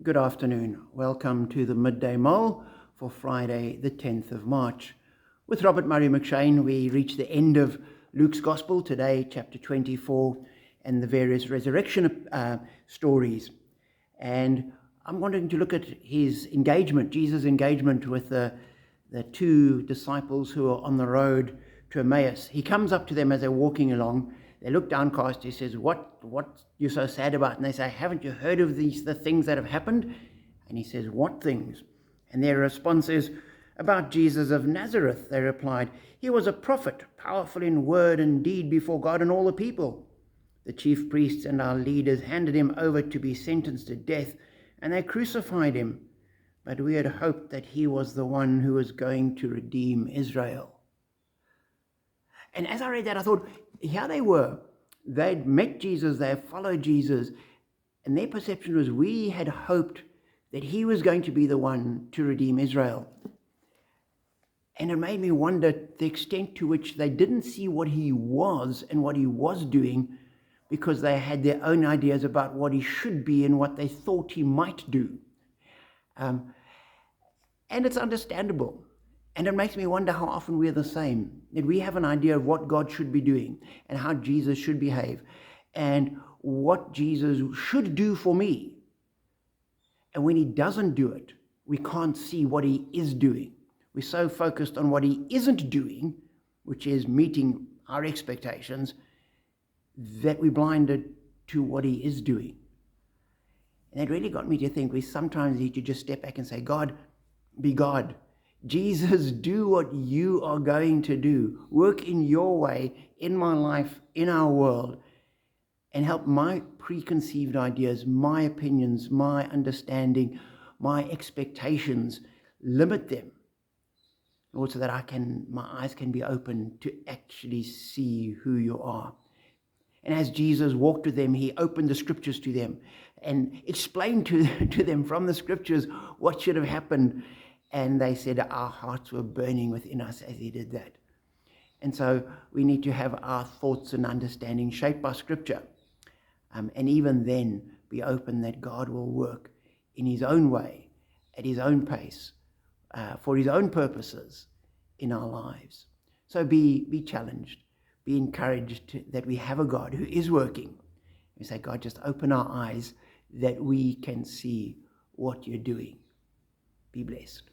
Good afternoon. Welcome to the Midday Mull for Friday, the 10th of March. With Robert Murray McShane, we reach the end of Luke's Gospel today, chapter 24, and the various resurrection stories. And I'm wanting to look at his engagement, Jesus' engagement with the two disciples who are on the road to Emmaus. He comes up to them as they're walking along. They look downcast. He says, what you so sad about? And they say, haven't you heard of the things that have happened? And he says, what things? And their response is, about Jesus of Nazareth. They replied, he was a prophet, powerful in word and deed before God and all the people. The chief priests and our leaders handed him over to be sentenced to death, and they crucified him. But we had hoped that he was the one who was going to redeem Israel. And as I read that, I thought, here they were. They'd met Jesus, they had followed Jesus, and their perception was, we had hoped that he was going to be the one to redeem Israel. And it made me wonder the extent to which they didn't see what he was and what he was doing, because they had their own ideas about what he should be and what they thought he might do. And it's understandable. And it makes me wonder how often we're the same, that we have an idea of what God should be doing and how Jesus should behave and what Jesus should do for me. And when he doesn't do it, we can't see what he is doing. We're so focused on what he isn't doing, which is meeting our expectations, that we're blinded to what he is doing. And it really got me to think we sometimes need to just step back and say, God, be God. Jesus, do what you are going to do. Work in your way, in my life, in our world, and help my preconceived ideas, my opinions, my understanding, my expectations, limit them. Lord, so that my eyes can be open to actually see who you are. And as Jesus walked with them, he opened the scriptures to them and explained to them from the scriptures what should have happened. And they said our hearts were burning within us as he did that. And so we need to have our thoughts and understanding shaped by Scripture. And even then be open that God will work in his own way, at his own pace, for his own purposes in our lives. So be challenged, be encouraged that we have a God who is working. We say, God, just open our eyes that we can see what you're doing. Be blessed.